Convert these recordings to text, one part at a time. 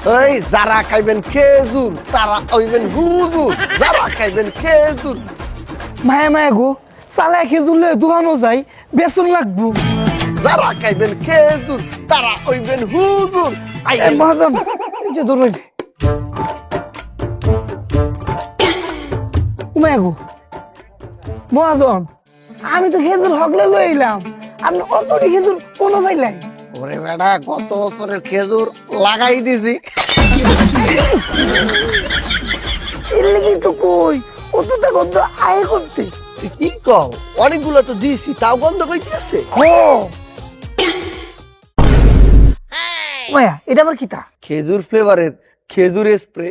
ওই যারা খাইবেন খেজুর তারা হইবেন হুজুর, যারা খাইবেন খেজুর। মায়া মায়া গো চালা খেজুর লয়ে দোকানও যাই বেসন লাগবো। যারা খাইবেন খেজুর তারা হইবেন হুজুর। মহাজন যে ধরুন মায়া গো মহাজন আমি তো খেজুর হকলে লই এলাম, আপনি অতটি খেজুর কোনো পাইলাই? ওরে বেটা গত বছরের খেজুর লাগাই দিছি। এর লেগেই তো কই অতটা গন্ধ আয় করতে। কি কও, অনেকগুলো তো দিছি তাও গন্ধ কইতে আছে। মায়া এটা আবার কিতা? খেজুর ফ্লেভারের খেজুর স্প্রে।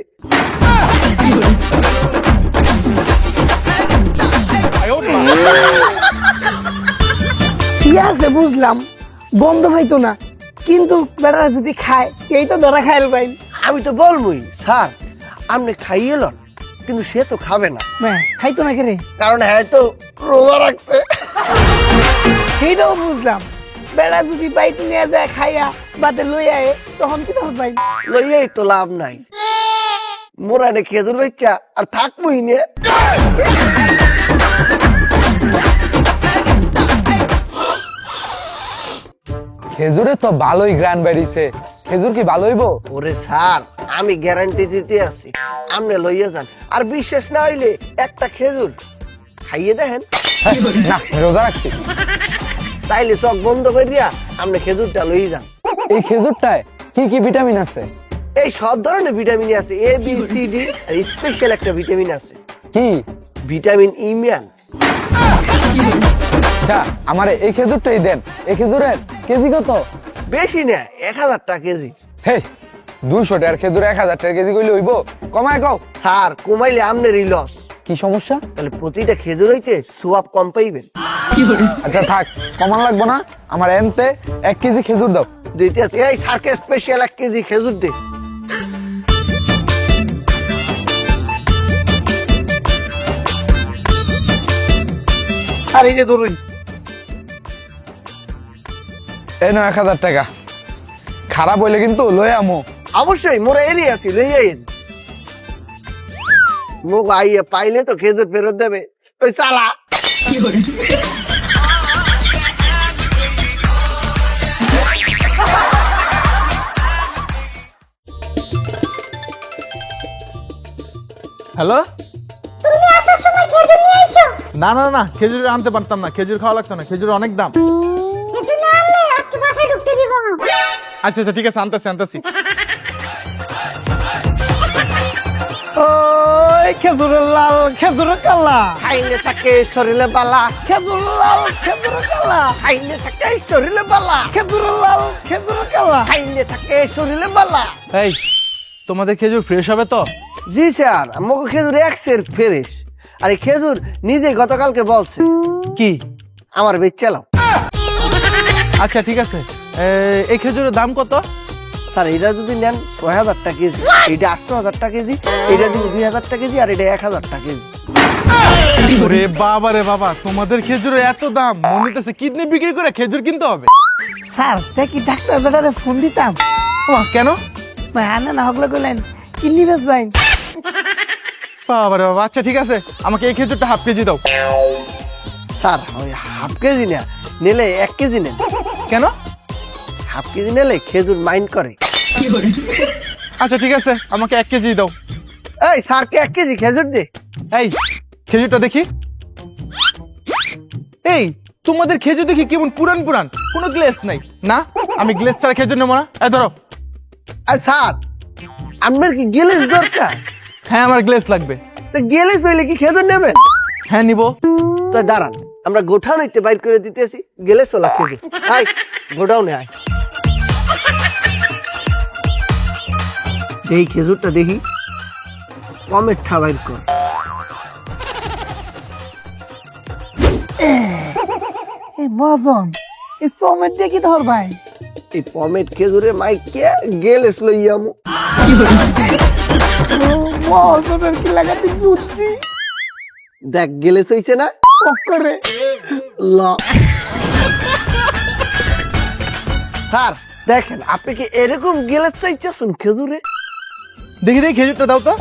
ঠিক আছে বুঝলাম গন্ধ পাইতো না, কিন্তু বেটারা যদি খায় এই তো ধরা খাইল পাই। আমি তো বলবই স্যার আপনি খাইয়ে লন, কিন্তু সে তো খাবে না, খাইতো না কেরে? কারণ হ্যাঁ তো রোজা রাখছে। সেইটাও বুঝলাম, বেড়া যদি বাইতে নিয়ে যায় খাইয়া বাতে লই আয় তখন কি তখন পাই? লইয়াই তো লাভ নাই, মোরা রে খেজুর বেচা আর থাকবই নে। খেজুরে তো ভালোই গ্রান বেরিয়েছে, খেজুর কি ভালো হইব? ওরে স্যার আমি গ্যারান্টি দিতে আছি, আপনি লইয়া যান, আর বিশেষ না হইলে একটা খেজুর খাইয়ে দেখেন। না রোজা রাখছি। তাইলে চোখ বন্ধ করে দিয়া আপনি খেজুরটা লইয়ে যান। এই খেজুরটায় কি কি ভিটামিন আছে? এই সব ধরনের ভিটামিন আছে, A B C D, R special একটা ভিটামিন আছে, কি ভিটামিন ইমিয়ান। আচ্ছা আমার এই খেজুরটাই দেন। এই খেজুরের কেজি কত? বেশি না, 1000 টাকা কেজি। হে 200 টাকার খেজুর 1000 টাকা কেজি কইলে হইব? কমায় কও। স্যার কমাইলে আপনারই লস। কি সমস্যা? তাহলে প্রতিটা খেজুর হইতে সোয়াব কম পাইবেন। আচ্ছা থাক, কমান লাগবো না, আমার এনতে 1 কেজি খেজুর দাও। দিতে আছে, এই স্যারকে স্পেশাল 1 কেজি খেজুর দে। আর এই যে ধরুন, এই নাও 1000 টাকা। খারাপ হইলে কিন্তু লই আমো। অবশ্যই মোরা এরই আছি, লই আইন। মুখ আইয়া পাইলে তো খেজুর ফেরত দেবে। ওই চালা হ্যালো, তুমি আসার সময় খেজুর নিয়ে এসো। না না না খেজুর আনতে পারতাম না, খেজুর খাওয়া লাগতো না, খেজুর অনেক দাম। খেজুর না আনলে আজকে বাসায় ঢুকতে দিব না। আচ্ছা আচ্ছা ঠিক আছে, আনতেছি আনতেছি। ওই খেজুরের লাল খেজুরের কালা, খাইলে থাকে শরীরে বালা, খেজুর লাল খেজুরের কালা, খাইলে থাকে শরীরে বালা, খেজুরের লাল খেজুরের কালা। খাইলে থাকে শরীরে বালা। এই তোমাদের খেজুর ফ্রেশ হবে তো? জি স্যার, আমাকে খেজুর একসের ফ্রেশ। আর এই খেজুর নিজে গতকালকে বলছে কি? আমার বেচালাম। আচ্ছা ঠিক আছে, এই খেজুরের দাম কত? স্যার এটা যদি নেন 6000 টাকা কেজি, এটা 8000 টাকা কেজি, এটা যদি 2000 টাকা কেজি, আর এটা 1000 টাকা কেজি। ওরে বাবা রে বাবা, তোমাদের খেজুরের এত দাম, মনে হইতেছে কিডনি বিক্রি করে খেজুর কিনতে হবে। স্যার দেখি ডাক্তার বেটারে ফোন দিতাম। ও কেন? আনে না হকলে কইলেন কিডনি বেচবেন। বাবা রে বাবা, আচ্ছা ঠিক আছে, আমাকে এই খেজুরটা হাফ কেজি দাও। স্যার ওই হাফ কেজি না, নিলে 1 কেজি নেন। কেন? হাফ কেজি নিলে খেজুর মাইন্ড করে। আচ্ছা ঠিক আছে, আমাকে 1 কেজি দাও। এই স্যারকে 1 কেজি খেজুর দে। এই খেজুরটা দেখি। এই তোমাদের খেজুর দেখি কেমন পুরান পুরান, কোনো গ্লেস নাই। না আমি গ্লেস ছাড়া খেজুর নেবো না। এই ধরো। আর স্যার আপনার কি গেলেস দরকার? হ্যাঁ আমার গ্লেস লাগবে। তো গেলেস হইলে কি খেজুর নেবেন? হ্যাঁ নিবো। তো দাঁড়ান, আমরা গোঠাও নিতে বাইর করে দিতেছি, গেলে চলা খেজুর। আয় গোটাও নে, আয়। এই খেজুরটা দেখি, কমের ঠা বাইর কর। এই মহাজন এই চমের দিয়ে কি ধর ভাই? এই পমেট খেজুরে মাইকে গেলেস লইয়ামু। মহাজনের কি লাগাতে বুদ্ধি দেখ গেলেস হইছে না? করে ল স্যার দেখেন, আপনি কি এরকম গেলেস চাইতেছেন খেজুরে? দেখি দেখি খেজুরটা দাও তো।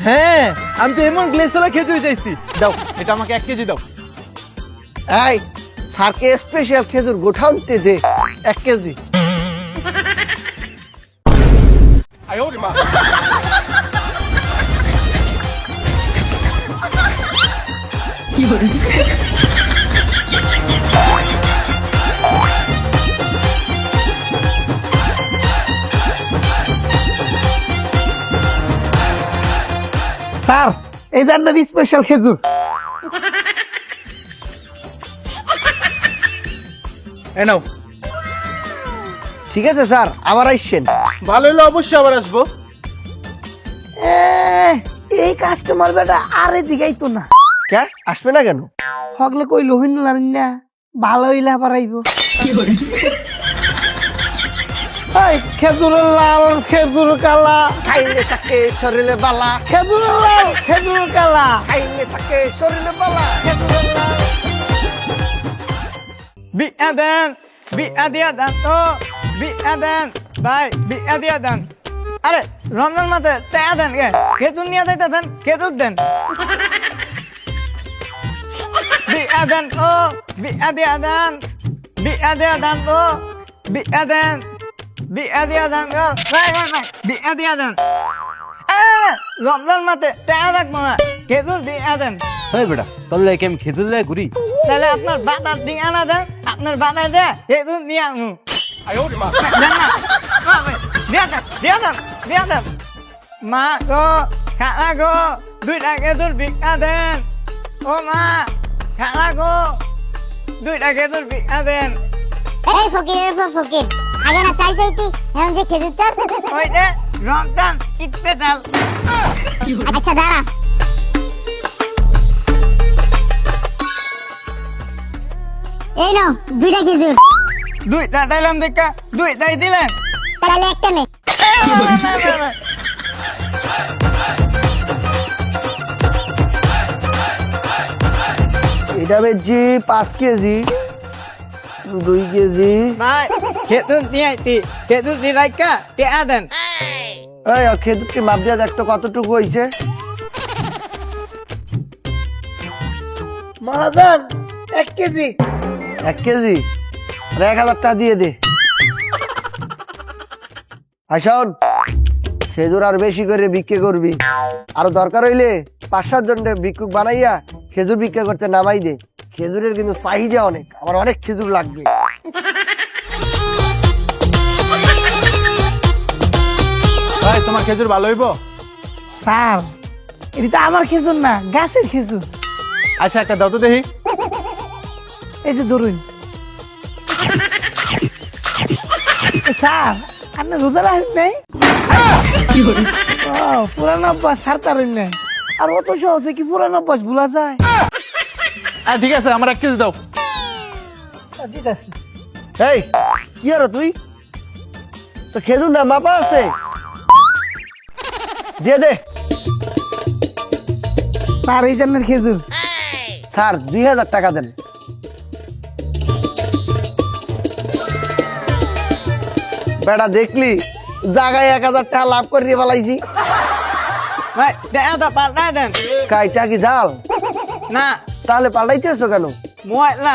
হ্যাঁ, আমি তো এমন গ্লেসওয়ালা খেজুর চাইছি। দাও, এটা আমাকে 1 কেজি দাও। এই স্যারকে স্পেশাল খেজুর গোঠাউনতে দে 1 কেজি। স্যার এই যে আপনার স্পেশাল খেজুর। এ নাও। ঠিক আছে স্যার, আবার আইসেন। ভালো হলে অবশ্যই আবার আসবো। এই কাস্টমার বেটা আর এদিকে তো না, কে আসবে না কেন? হগলে কইলো হইন না, ভালো হইলে আবার আইব। এই খেজুরের লাল খেজুর কালা, খাইলে থাকে শরীরে বালা, খেজুরের লাল খেজুর কালা, খাইলে থাকে শরীরে বালা। খেজুরের লাল। বিয়া দেন, বিয়া দিয়া দেন তো, বিয়া দেন ভাই, বিয়া দিয়া দেন। আরে রমজান মাসে টাকা দেন কে? খেজুর নিয়ে যাইতে দেন, খেজুর দেন। বিয়া দেন তো, বিয়া দিয়া দেন, বিয়া দিয়া দেন তো, বিয়া দেন, বিয়া দিয়া দেন গো। ভাই ভাই ভাই, বিয়া দিয়া দেন। রমজান মাসে টাকা রাখবো না, খেজুর দিয়া দেন। হয় বেটা, তোর লাগে আমি খেজুর লাগে ঘুরি। তাহলে আপনার বাটার দিয়ে আনা দেন, আপনার বাটার দেয় খেজুর নিয়ে আনু। মা গো, খালা গো, 2টা খেজুর ভিক্ষা দেন। ও মা, খালা গো, 2টা খেজুর ভিক্ষা দেন। এই ফকিরের পর ফকির, আগে না চাই চাইতি, এখন যে খেজুর চাষ। ওই যে রমজান স্পেশাল। আচ্ছা দাঁড়া, এই নাও 2টা খেজুর। 2টা দিলাম দেখা, 2টাই দিলেন। তাহলে একটা নে। এটা বেচছি 5 কেজি, 2 কেজি। ভাই খেজুর নিয়ে আইছি, খেজুর দিয়ে রাখা টেয়া দেন। এই খেজুরকে মাপ দিয়া দেখ তো কতটুকু হইছে। মহাজন 1 কেজি। 1 কেজি আর 1000 টাকা দিয়ে দে। আসুন, খেজুর আর বেশি করে বিক্রি করবি, আর দরকার হইলে 5-7 জনের ভিক্ষুক বানাইয়া খেজুর বিক্রি করতে নামাই দে। খেজুরের কিন্তু চাহিদা অনেক, আমার অনেক খেজুর লাগবে। ভাই, তোমার খেজুর ভালো হইব? স্যার এটা তো আমার খেজুর না, গাছের খেজুর। আচ্ছা, একটা দাও তো দেখি। এই যে ধরুন। স্যার আপনি রোজা রাখেন নাই? ও পুরান অভ্যাস ছাড়তে পারেন নাই। আর অত সহজে কি পুরান অভ্যাস ভুলা যায়? ঠিক আছে, আমার 1 কেজি দাও। ঠিক আছে। এই কি আর তুই তো খেজুর না মাপা আছে, দিয়ে দে। স্যার এই জন্যের খেজুর। স্যার 2000 টাকা দেন। বেটা দেখলি জায়গায় 1000 টাকা লাভ করে পালাইছি। ভাই টেয়াটা পাল্টাই দেন। কাইটা কি জাল? না, তাহলে পাল্টাইতেছো কেন? মোবাইল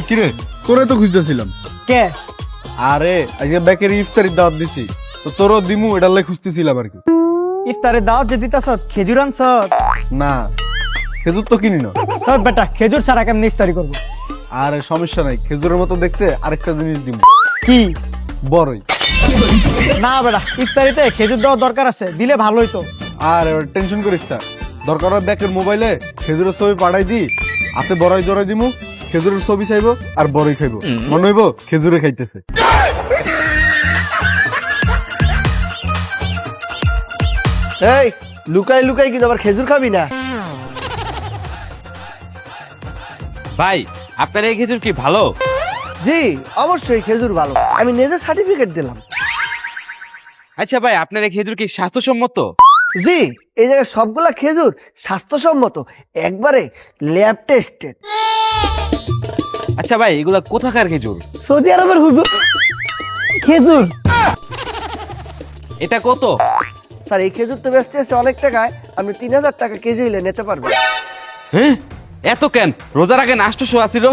কিরে, তোরে তো খুঁজতেছিলাম। কে? আরে আজকে বেকের ইফতারির দাওয়াত দিছি, তো তোরও দিমু, এটার লাই খুঁজতেছিলাম আর কি। ইফতারের দাওয়াত যে দিতাছ, খেজুর আনছ? না, খেজুর তো কিনি না। তোর বেটা খেজুর ছাড়া কেমন ইফতারি করবো? আরে সমস্যা নাই, খেজুরের মতো দেখতে আরেকটা জিনিস দিমু। কি? বড়ই। না বেটা, ইফতারিতে খেজুর দেওয়ার দরকার আছে, দিলে ভালোই তো। আর টেনশন করিস না, দরকার হয় ব্যাকের মোবাইলে খেজুরের ছবি পাঠাই দি, আপনি বড়ই জড়াই দিমু, খেজুরের ছবি চাইবো আর বড়ই খাইবো, মনে হইব খেজুরে খাইতেছে। এই লুকাই লুকাই কিন্তু আবার খেজুর খাবি না। ভাই, আপনার এই খেজুর কি ভালো? জি অবশ্যই খেজুর ভালো, আমি নিজে সার্টিফিকেট দিলাম। আচ্ছা ভাই, আপনার এই খেজুর কি স্বাস্থ্যসম্মত? জি, এই জায়গায় সবগুলা খেজুর স্বাস্থ্যসম্মত, একবারে ল্যাব টেস্টেড। আচ্ছা ভাই, এগুলা কোথাকার খেজুর? সৌদি আরবের হুজুর খেজুর। এটা কত? স্যার এই খেজুর তো বেচতে আছে অনেক টাকায়, আপনি 3000 টাকা কেজি হইলে নিতে পারবেন। হ্যাঁ, এত কেন? রোজার আগে 800 আসিল।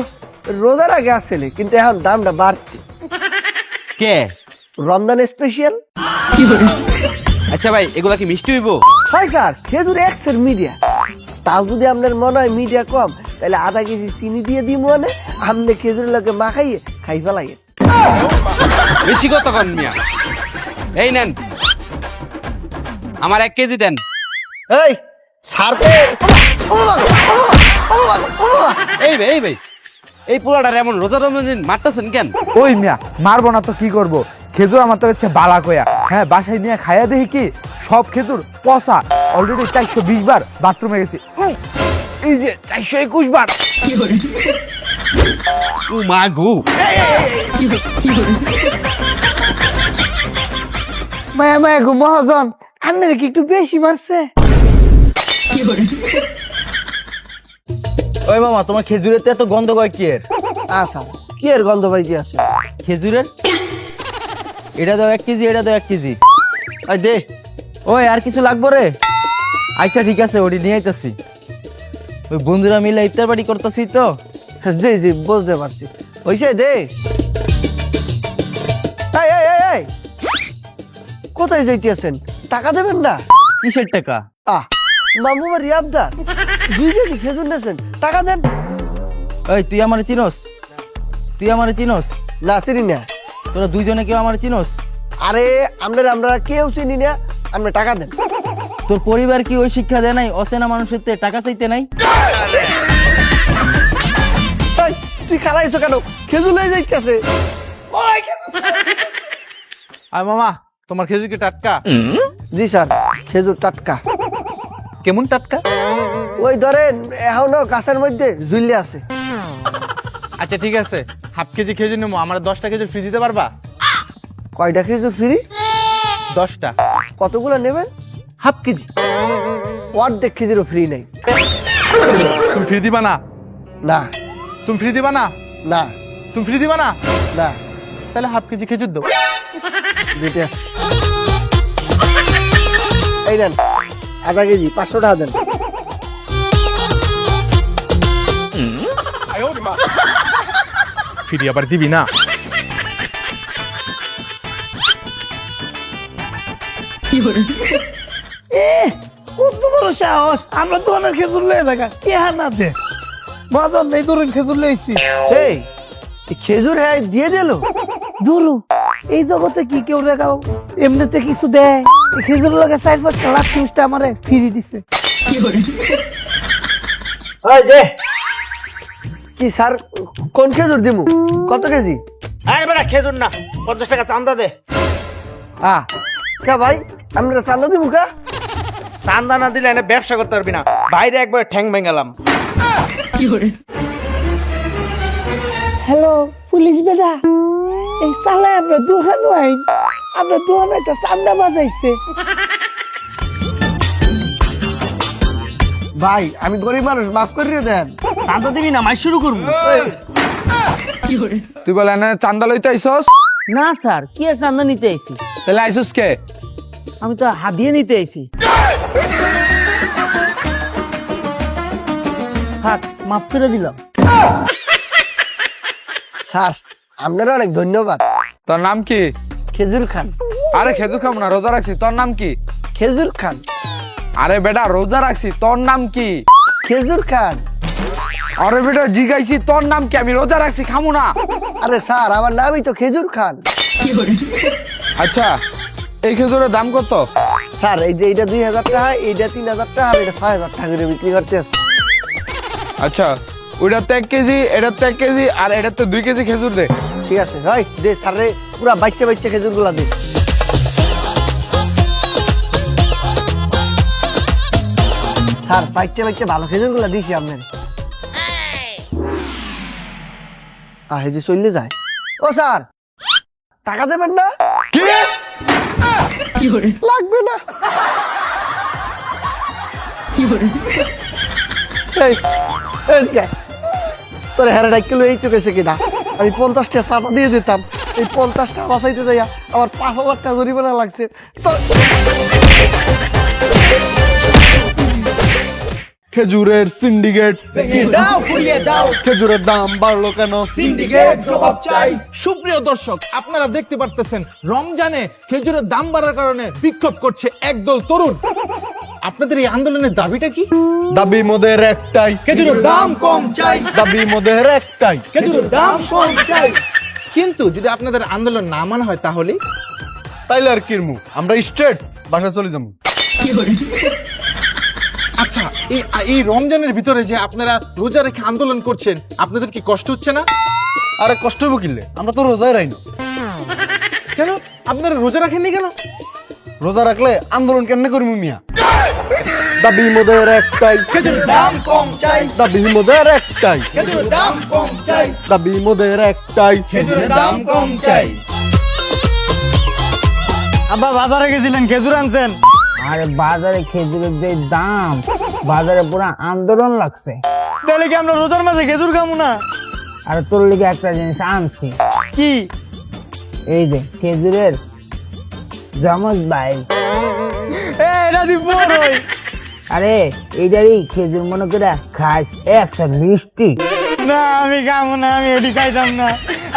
রোজার আগে আসলে, কিন্তু এখন দামটা বাড়তি। কে? রমজান স্পেশাল। আচ্ছা ভাই, এগুলা কি মিষ্টি হইব? হয় স্যার, খেজুর এক্সের মিডিয়া। তাও যদি আপনার মনে হয় মিডিয়া কম, তাহলে আধা কেজি চিনি দিয়ে দিই মনে, আপনি খেজুরের লোকে মাখাইয়ে খাই ফেলাইয়ে। বেশি কত কন মিয়া? এই নেন, আমার 1 কেজি দেন। এই স্যারকে এই ভাই, এই পোলাটার এমন রোজা রমজান মারতেছেন কেন? ওই মিয়া মারবো না তো কি করব, খেজুর আমার তো হচ্ছে বালা কয়া। হ্যাঁ, বাসায় নিয়ে খাইয়া দেখি কি সব খেজুর পচা। অলরেডি 420 বার বাথরুমে গেছি, এই যে 421 বার। ও মা গো! মায়া মায়া গো মহাজন, আপনার কি একটু বেশি মারছে? ওই মামা, তোমার খেজুরের তো এত গন্ধ কয় কি এর? আচ্ছা, কি এর গন্ধ ভাই কি আছে? খেজুরের এটা দাও 1 কেজি, এটা দাও 1 কেজি। ওই দে। ওই আর কিছু লাগবো রে? আচ্ছা ঠিক আছে, ওটি নিয়ে আইতাছি। ওই বন্ধুরা মিলে ইফতার পার্টি করতেছি তো। জি জি, বুঝতে পারছি। হইছে দে। এই এই এই এই, কোথায় যাইতেছেন? টাকা দেবেন না? কিসের টাকা? মামু রিয়াবদার 2 কেজি খেজুর নেছেন, টাকা দেন। ওই তুই আমারে চিনোস? তুই আমারে চিনোস? না চিনি না। তোরা দুইজনে কেউ আমারে চিনোস? আরে আমরা কেউ চিনি না, আপনি টাকা দেন। তোর পরিবার কি ওই শিক্ষা দেয় নাই অচেনা মানুষের তে টাকা চাইতে নাই? এই, তুই খালাইছো কেন? খেজুর লয়ে যাইতেছে। আর মামা, তোমার খেজুর কি টাটকা? জি স্যার, খেজুর টাটকা। কেমন টাটকা? ওই ধরেন এখনো গাছের মধ্যে ঝুলে আছে। আচ্ছা ঠিক আছে, হাফ কেজি খেজুর নেবো, আমার 10টা খেজুর ফ্রি দিতে পারবা? কয়টা খেজুর ফ্রি? 10টা। কতগুলো নেবেন? Half KG. অর্ধেক খেজুরও ফ্রি নেই। তুমি ফ্রি দিবা না? না তুমি ফ্রি দিবা না? না তুমি ফ্রি দিবা না? না, তাহলে হাফ কেজি খেজুর দাও। দিতে আসি। এই নেন, আধা কেজি 500 টাকা দেন। ফ্রি আবার দিবি না? কত বড় সাহস, আমরা তো অনেক খেজুর লয়ে থাকা কে না দে। মহাজন এই ধরুন খেজুর লইছি। এই খেজুর হ্যাঁ দিয়ে দিল। ধরু এই জগতে কি কেউ রেখাও এমনিতে কিছু দেয়? এই খেজুর লগে 4-5 লাখ টিউসটা আমারে ফ্রি দিছে। কি স্যার, কোন খেজুর দিমু? কত কেজি? আরে বেটা, খেজুর না, 50 টাকা চান্দা দে। কা ভাই, আমরা চান্দা দিমু কা? চান্দা না দিলে এনে ব্যবসা করতে পারবি না। বাইরে একবার ঠ্যাং ভেঙালাম। হ্যালো পুলিশ বেটা, এই সালে আমরা দোকান আইন, আমরা দোকানে একটা চান্দা বাজাইছে। ভাই আমি গরিব মানুষ, মাফ করিয়ে দেন। চান্দা দিবি না, মাই শুরু করবো। তুই বলে না চান্দা লইতে আইসস? না স্যার, কি আর চান্দা নিতে আইছি? তাহলে আইসস কে? আমি তো হাদিয়ে নিতে আইছি। থাক, মাফ করে দিলাম। স্যার আপনারা অনেক ধন্যবাদ। তোর নাম কি? খেজুর খান। আরে খেজুর খাবো না, রোজা রাখছি। তোর নাম কি? খেজুর খান। আরে বেটা রোজা রাখছি, তোর নাম কি? খেজুর খান। আরে বেটা জিগাইছি তোর নাম কি, আমি রোজা রাখছি, খামু না। আরে স্যার আমার নামই তো খেজুর খান। আচ্ছা এই খেজুরের দাম কত? স্যার এই যে এইটা 2000 টাকা, এইটা 3000 টাকা, আর এটা 6000 টাকা করে বিক্রি করতে আছে। আচ্ছা ওইটাতে 1 কেজি, এটাতে 1 কেজি, আর এটাতে 2 কেজি খেজুর দে। ঠিক আছে ভাই, দে স্যারে পুরা বাচ্চা বাচ্চা খেজুর গুলা দে। স্যার বাচ্চা বাচ্চা ভালো খেজুর গুলা দিছি আপনার। এই যে চললে যায়। ও স্যার টাকা দেবেন না? লাগবে না। এই, এদিকে আয়। তোর হেরা ডাক্কেল এই চোখেছে কিনা আমি 50টা চাপা দিয়ে দিতাম এই 50টা বাঁচাইতে যাইয়া আমার 5,000 টাকা জরিমানা লাগছে খেজুরের সিন্ডিকেট খেজুরের দাম বাড়লো কেন? সুপ্রিয় দর্শক, আপনারা দেখতে পারতেছেন রমজানে খেজুরের দাম বাড়ার কারণে বিক্ষোভ করছে একদল তরুণ। আপনাদের এই আন্দোলনের দাবিটা কি? দাবি মোদের একটাই, খেজুরের দাম কম চাই, দাবি মোদের একটাই। খেজুরের দাম কম চাই। কিন্তু যদি আপনাদের আন্দোলন না মানা হয় তাহলে তাইলে আর কিরমু, আমরা স্ট্রেট বাসা চলে যাবো। আচ্ছা, এই রমজানের ভিতরে যে আপনারা রোজা রেখে আন্দোলন করছেন, আপনাদের কি কষ্ট হচ্ছে না? আরে কষ্ট হবো কিনলে, আমরা তো রোজায় রাই না। কেন আপনারা রোজা রাখেননি কেন? রোজা রাখলে আন্দোলন কেমনে করবো মিয়া? দাবি মোদের একটাই, খেজুরের দাম কম চাই, দাবি মোদের একটাই, খেজুরের দাম কম চাই, দাবি মোদের একটাই। খেজুরের দাম কম চাই। আব্বা বাজারে গেছিলেন, খেজুর আনছেন? আরে বাজারে খেজুরের যে দাম, বাজারে পুরা আন্দোলন লাগছে। তাহলে কি আমরা রোজার মাঝে খেজুর খাবো না? আর তোর লিগে একটা জিনিস আনছি, কি? এই যে খেজুরের জমজ ভাই। এটা দিব ওই আরে এইটারই খেজুর মনে করে খাস, একটা মিষ্টি। না, আমি খাবো না, আমি এটি খাইতাম না,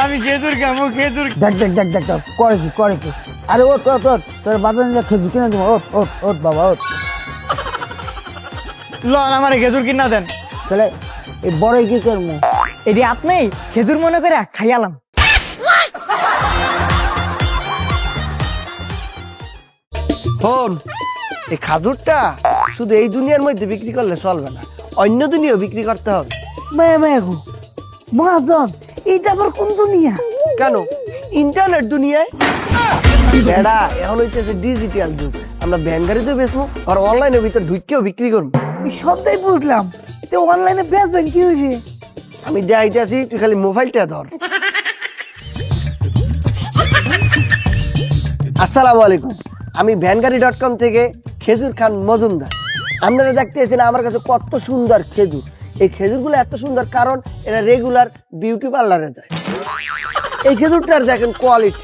আমি খেজুর খাবো, খেজুর। দেখ দেখ দেখ দেখ দেখ, করে কি? আরে ওট ওট ওট, তোর বাজার নিয়ে খেজুর কিনে দেবো। ওট ওট ওট বাবা ওট। লন আমার খেজুর কিনা দেন। তাহলে এই বড়ই কি করবো? এটি আপনি খেজুর মনে করে খাইয়ালাম। শোন, এই খাজুরটা শুধু এই দুনিয়ার মধ্যে বিক্রি করলে চলবে না, অন্য দুনিয়াও বিক্রি করতে হবে। মায়া মায়া গো মহাজন, এইটা আবার কোন দুনিয়া? কেন? ইন্টারনেট দুনিয়ায় বেড়া এখন হইতেছে ডিজিটাল যুগ, আমরা ভ্যান গাড়িতেও বেচবো আর অনলাইনের ভিতর ঢুকেও বিক্রি করবো। এই সবটাই বুঝলাম, তো অনলাইনে বেচবেন কি হয়েছে? আমি দেখাইতেছি, তুই খালি মোবাইলটা ধর। আসসালামু আলাইকুম, আমি ভ্যানগাড়ি.com থেকে খেজুর খান মজুমদার। আপনারা দেখতেছেন আমার কাছে কত সুন্দর খেজুর। এই খেজুরগুলো এত সুন্দর কারণ এরা রেগুলার বিউটি পার্লারে যায়। এই খেজুরটার দেখেন কোয়ালিটি,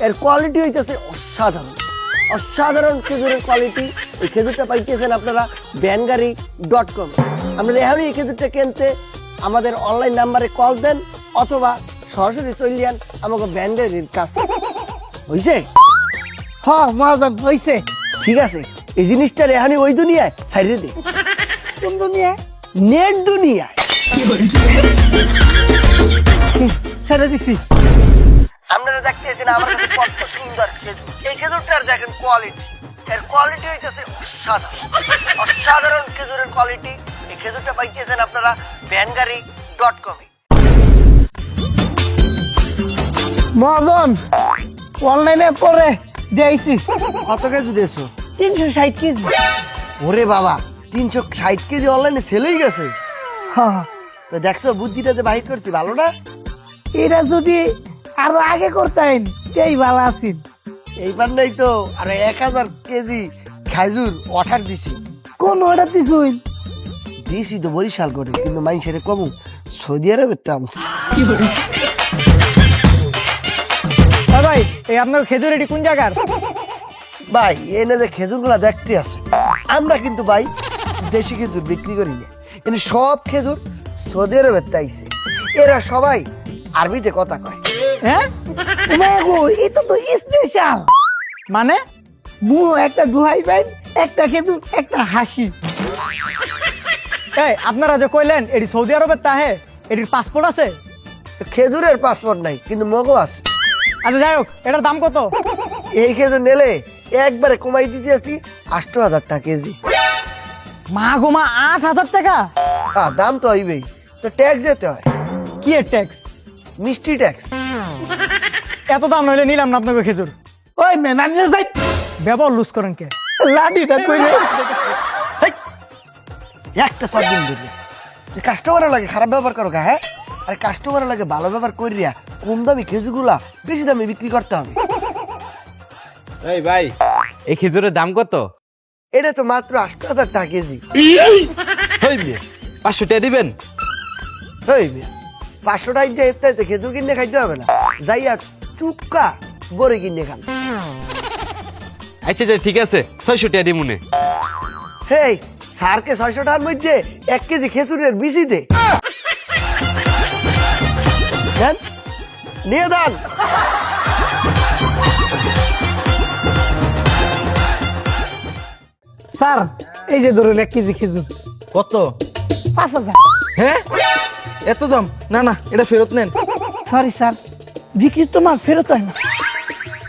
এর কোয়ালিটি হইতেছে অসাধারণ, অসাধারণ খেজুরের কোয়ালিটি। এই খেজুরটা পাইতেছেন আপনারা ভ্যানগাড়ি.com। আপনারা এখনই এই খেজুরটা কিনতে আমাদের অনলাইন নাম্বারে কল দেন অথবা সরাসরি চলে যান আমাকে ভ্যানগাড়ির কাছে। বুঝছে? হ্যাঁ মহাজন হয়েছে। ঠিক আছে, এই জিনিসটার এখনই ওই দুনিয়ায় ছাড়িয়ে দে। কোন দুনিয়ায়? নেট দুনিয়ায় ছেড়ে দিছি। আপনারা দেখতেছেন আমার কাছে কত সুন্দর খেজুর। এই খেজুরটার দেখেন কোয়ালিটি, এর কোয়ালিটি হইতেছে অসাধারণ, অসাধারণ খেজুরের কোয়ালিটি। এই খেজুরটা পাইতেছেন আপনারা ভ্যানগাড়ি.com। মহাজন অনলাইনে করে দিয়েছি। কত কেজি দিয়েছো? 360 কেজি। ওরে বাবা, 360 কেজি অনলাইনে সেলেই গেছে। হ্যাঁ, তো দেখছো বুদ্ধিটা যে বাহির করছি, ভালো না? এটা যদি আরো আগে করতেন এই ভালো আছেন। এইবার নেই তো আর 1000 কেজি খেজুর অর্ডার দিছি। কোন অর্ডার দিছুন? দিছি তো বরিশাল করে, কিন্তু মাইনসেরে কমু সৌদি আরবের দাম। ভাই, এই আপনার খেজুর এটি কোন জায়গার? ভাই এনে যে খেজুরগুলা দেখতে আছে, আমরা কিন্তু ভাই দেশি খেজুর বিক্রি করি না, কিন্তু সব খেজুর সৌদি আরবের তাইছে। এরা সবাই আরবিতে কথা কয়। হ্যাঁ মায়া গো, এটা তো স্পেশাল। মানে? মুহ একটা দুহাই পাইন, একটা খেজুর, একটা হাসি। এই আপনারা যে কইলেন এটি সৌদি আরবের তাহে, এটির পাসপোর্ট আছে? খেজুরের পাসপোর্ট নাই, কিন্তু মগও আছে। আচ্ছা যাই হোক, এটার দাম কত? এই খেজুর নিলে একবারে কমাই দিতে আছি 8,000 টাকা কেজি। মা গোমা 8,000 টাকা? হ্যাঁ, দাম তো হইবেই, তো ট্যাক্স দিতে হয়। কি এর ট্যাক্স? মিষ্টি ট্যাক্স। এত দাম নইলে নিলাম না আপনাকে খেজুর। ওই ম্যানেজার যাই ব্যবহার লুজ করেন কে? লাঠিটা কইলে হেই, একটা সব দিন ধরে কাস্টমারের লাগে খারাপ ব্যবহার করো কা? হ্যাঁ, আর কাস্টমারের লাগে ভালো ব্যবহার করিয়া কম দামি খেজুরগুলা বেশি দামে বিক্রি করতে হবে। এই ভাই, এই খেজুরের দাম কত? এটা তো মাত্র 8,000 টাকা কেজি। হই মিয়া 500 টাকা দিবেন? হই মিয়া 500 টাকা দিয়ে ইফতারিতে খেজুর কিনে খাইতে হবে না, যাইয়া চুক্কা বড়ি কিনে খান। আচ্ছা ঠিক আছে 600 টাকা দিমুনে। হেই স্যারকে 600 টাকার মধ্যে 1 কেজি খেজুরের বিচি দে। দেন, নিয়ে দেন। স্যার এই যে ধরুন 1 কেজি খেজুর। কত? 5,000। হ্যাঁ এত দাম? না না এটা ফেরত নেন। সরি স্যার, বিক্রির তো মাল ফেরত হয় না।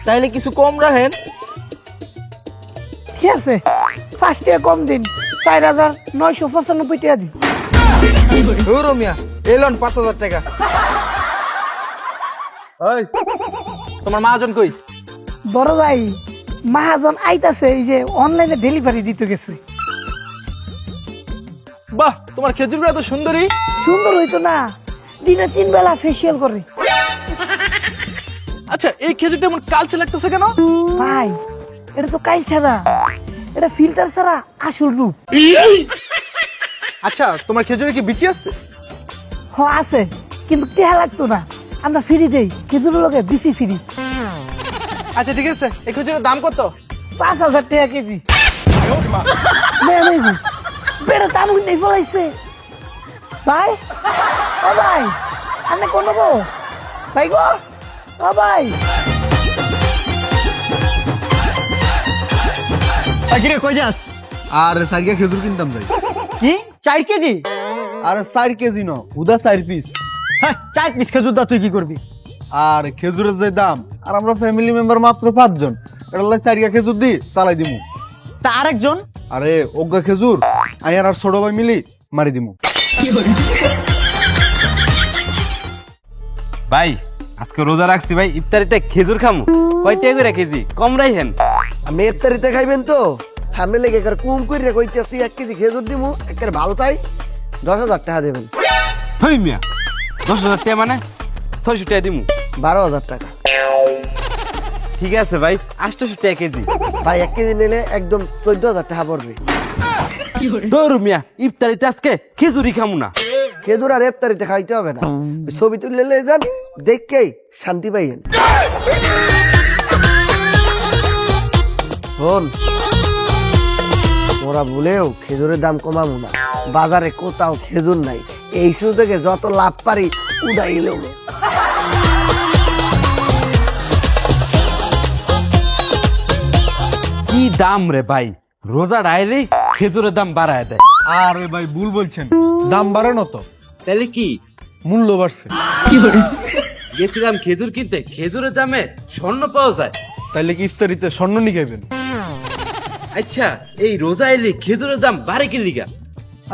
তাইলে কিছু কম রাখেন। ঠিক আছে 5 টাকা কম দিন, 4,995 টাকা দিন। ও রমিয়া এলন 5,000 টাকা। ওই তোমার মহাজন কই? বড় ভাই মহাজন আইতাছে, এই যে অনলাইনে ডেলিভারি দিতে গেছে। বাহ তোমার খেজুরগুলো এত সুন্দরী। সুন্দর হইতো না, দিনে 3 বেলা ফেসিয়াল করে। আচ্ছা এই খেজুরটা এমন কালচে লাগতেছে কেন? ভাই এটা তো কাইল ছাড়া, এটা ফিল্টার ছাড়া আসল রূপ। আচ্ছা তোমার খেজুরে কি বিচি আছে? হ আছে, কিন্তু টেহা লাগতো না, আমরা ফ্রি দেই, খেজুরের লগে বিসি ফ্রি। আচ্ছা ঠিক আছে এই খেজুরের দাম কত? 5,000 টাকা কেজি। বেড়া দাম নেই ফলাইছে ভাই। ও ভাই আপনি কোন গো ভাই গো? ও ভাই কিরে কই যাস? আর 4 খেজুর কিনতাম যাই। কি 4 কেজি? আর 4 কেজি ন উদা 4 পিস। হ্যাঁ 4 পিস খেজুর দা তুই কি করবি? আর খেজুরের যে দাম, আর আমরা ফ্যামিলি মেম্বার মাত্র 5 জন, এটা লাই 4 খেজুর দি চালাই দিমু। তা আরেকজন? আরে ওগা খেজুর আয়ার আর ছোট ভাই মিলি মারি দিমু। ভাই আজকে রোজা রাখছি ভাই, ইফতারিতে খেজুর খামু। কয় টাকা করে কেজি? কম রাখেন। আমি ইফতারিতে খাইবেন তো, সামনে লেগে একবার কুম করে কইতেছি 1 কেজি খেজুর দিমু, একের ভালো তাই 10,000 টাকা দেবেন। হই মিয়া 10,000 টাকা মানে 600 টাকা দিমু। 12,000 টাকা। ঠিক আছে ভাই 800 টাকা কেজি। ভাই 1 কেজি নিলে একদম 14,000 টাকা পড়বে। তোর মিয়া ইফতারিতে আজকে খেজুরি খামু না। খেজুর আর ইফতারিতে খাইতে হবে না, ছবি তুলে নিয়ে যান, দেখকেই শান্তি পাইয়েন। শোন তোরা ভুলেও খেজুরের দাম কমাবো না, বাজারে কোথাও খেজুর নাই, এই সুযোগে যত লাভ পারি উড়াই নেব। কি দাম রে ভাই, রোজা ডাইলে খেজুরের দাম বাড়ায় দেয়। আরে ভাই ভুল বলছেন, দাম বাড়ানো তো, তাহলে কি মূল্য বাড়ছে। গেছিলাম খেজুর কিনতে, খেজুরের দামে স্বর্ণ পাওয়া যায়। তাইলে কি ইফতারিতে স্বর্ণ নি খাইবেন? আচ্ছা এই রোজা এলে খেজুরের দাম বাড়ে কি লিগা?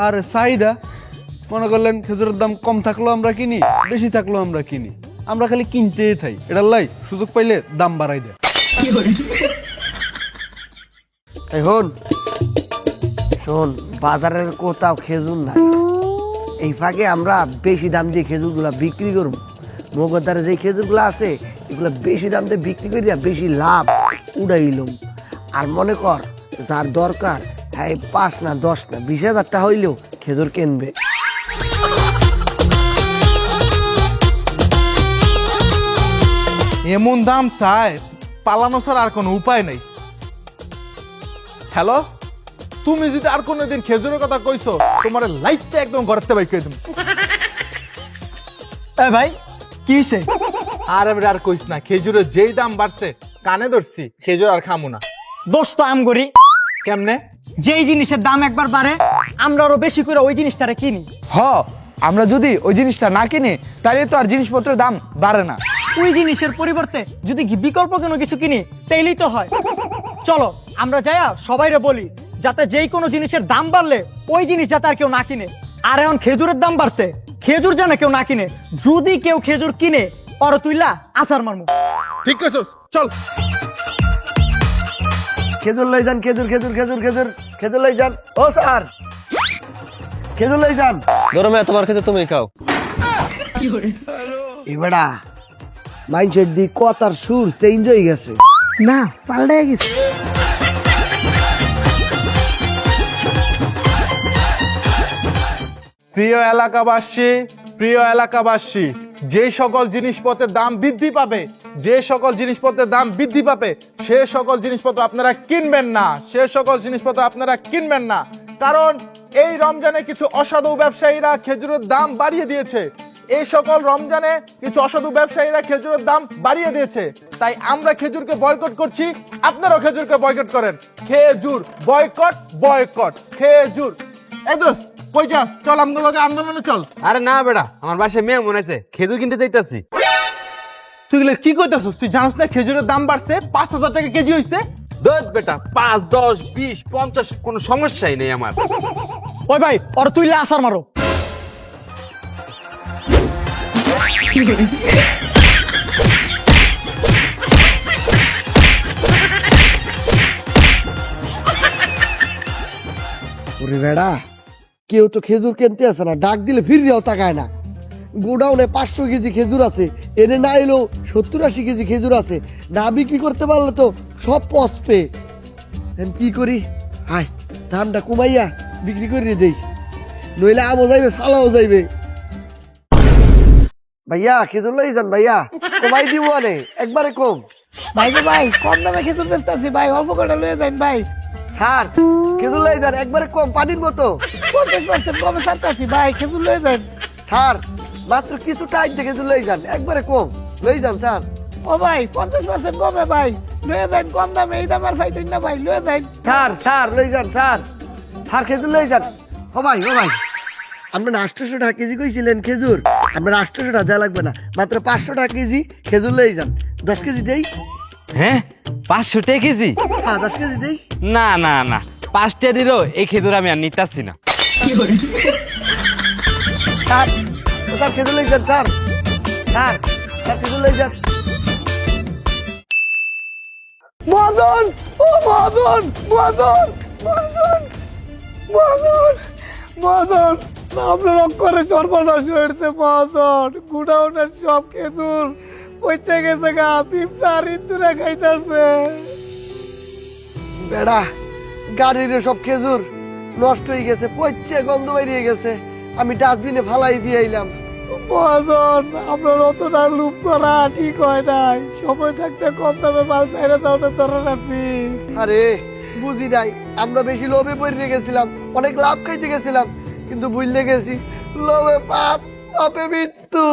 আর চাহিদা, মনে করলেন খেজুরের দাম কম থাকলেও আমরা কিনি, বেশি থাকলেও আমরা কিনি, আমরা খালি কিনতেই থাই। এটার লাই সুযোগ পাইলে দাম বাড়াই দেয়। এখন শোন, বাজারের কোথাও খেজুর নাই, এই ফাঁকে আমরা বেশি দাম দিয়ে খেজুরগুলা বিক্রি করব। মগদারে যে খেজুরগুলো আছে এগুলো বেশি দাম দিয়ে বিক্রি করিয়া বেশি লাভ উড়াইলাম। আর মনে কর যার দরকার হ্যাঁ 5 না 10 না 20,000 টাকা হইলেও খেজুর কিনবে। এমন দাম চায়, পালানো ছাড়া আর কোনো উপায় নাই। হ্যালো, তুমি যদি আর কোনোদিন খেজুরের কথা কইছো, তোমার লাইফটা একদম ঘরের বাইক করে দেবো। ভাই কি হইছে? আর এবারে আর কইস না, খেজুরের যেই দাম বাড়ছে কানে ধরছি, খেজুর আর খামু না। দোষ তো আম করি। কেমনে? যেই জিনিসের দাম একবার বাড়ে আমরা আরো বেশি করে ওই জিনিসটারে কিনি। হ, আমরা যদি ওই জিনিসটা না কিনি তাহলে তো আর জিনিসপত্রের দাম বাড়ে না। ওই জিনিসের পরিবর্তে যদি বিকল্প কোনো কিছু কিনি তাইলেই তো হয়। চলো আমরা যাইয়া সবাইরে বলি যাতে যেই কোনো জিনিসের দাম বাড়লে ওই জিনিস যাতে আর কেউ না কিনে। আর এখন খেজুরের দাম বাড়ছে, খেজুর যেন কেউ না কিনে। যদি কেউ খেজুর কিনে পরে তুইলা আসার মারমু। ঠিক কইছস, চল। খেজুর লই যান, খেজুর খেজুর খেজুর খেজুর খেজুর লই যান। ও স্যার খেজুর লই যান। গরমে তোমার খেজুর তুমি খাও। এবারা মাইন্ডসেট দি কথার সুর চেঞ্জ হয়ে গেছে। না পাল্টে গেছে। প্রিয় এলাকাবাসী, যে সকল জিনিসপত্রের দাম বৃদ্ধি পাবে, যে সকল জিনিসপত্রের দাম বৃদ্ধি পাবে, সে সকল জিনিসপত্র আপনারা কিনবেন না, সে সকল জিনিসপত্র আপনারা কিনবেন না। কারণ এই রমজানে কিছু অসাধু ব্যবসায়ীরা খেজুরের দাম বাড়িয়ে দিয়েছে। এই সকল রমজানে কিছু অসাধু ব্যবসায়ীরা খেজুরের দাম বাড়িয়ে দিয়েছে। তাই আমরা খেজুরকে বয়কট করছি, আপনারাও খেজুরকে বয়কট করেন। খেজুর বয়কট, বয়কট খেজুর। এই দোস্ত, কই যাস? চল আমাদের লগে আন্দোলনে চল। আরে না বেটা, আমার বাসায় মেয়ে মনে আছে, খেজুর কিনতে যাইতাছি। তুই এগুলো কি কইতাছিস? তুই জানিস না খেজুরের দাম বাড়ছে, 5,000 টাকা কেজি হইছে। দশ বেটা, 5, 10, 20, 50 কোনো সমস্যাই নেই আমার। ওই ভাই, ওর তুইলে আসার মারো। ওরে বেড়া, কেউ তো খেজুর কিনতে আসে না, ডাক দিলে ফিরিয়াও তাকায় না। গোডাউনে 500 কেজি খেজুর আছে, এনে না এলেও 70-80 কেজি খেজুর আছে। না বিক্রি করতে পারলে তো সব পচবে। এখন কি করি? হায়, দামটা কমাইয়া বিক্রি করে দেই, নইলে আমও যাইবে, সালাও যাইবে। ভাইয়া খেজুর লই যান ভাইয়া, কমাই দিব আনে, একবারে কম। ভাই গো ভাই, কম দামে খেজুর বেচতাছি ভাই, অল্প করে লয়ে যান ভাই। স্যার খেজুর লই যান, একবারে কম, পানির মতো। 50% কমে ছাড়তাছি ভাই, খেজুর লয়ে যান। স্যার মাত্র কিছু টাইম থেকে খেজুর লই যান, একবারে কম লই যান স্যার। ও ভাই 50% কমে ভাই, লয়ে যান কম দামে, এই দাম আর পাইতেন না ভাই, লয়ে যান। স্যার স্যার লই যান স্যার, স্যার খেজুর লই যান। ও ভাই আপনার 800 টাকা কেজি কইছিলেন খেজুর, আপনার 800 টাকা দেওয়া লাগবে না, মাত্র 500 টাকা কেজি খেজুর লই যান। 10 কেজি দেই? হ্যাঁ, 500 টাকা কেজি? হ্যাঁ 10 কেজি দেই। না না না, 5 টাকা দিল, এই খেজুর আমি আর নিতাছি না। স্যার স্যার খেজুর লই যান স্যার, স্যার স্যার খেজুর লই যান। মদন, ও মদন, মদন, মদন, মদন, মদন, আপনার অক্ষরে সর্বনাশ হয়েছে মদন। গুডাউনের সব খেজুর পচে গেছে গা, পিঁপড়ার ইন্দুরে খাইতেছে। বেড়া, গাড়ির সব খেজুর নষ্ট হয়ে গেছে, পচছে, গন্ধ বেরিয়ে গেছে, আমি ডাস্টবিনে ফালাই দিয়ে আইলাম। মদন, আপনার অতটা লুপ করা ঠিক হয় নাই, সময় থাকতে কম দামে মাল চাইলে তাহলে ধরে রাখবি। আরে বুঝি নাই, আমরা বেশি লোভে পড়ে গেছিলাম, অনেক লাভ খাইতে গেছিলাম, কিন্তু বুঝলে গেছি লোভে পাপ, পাপে মৃত্যু।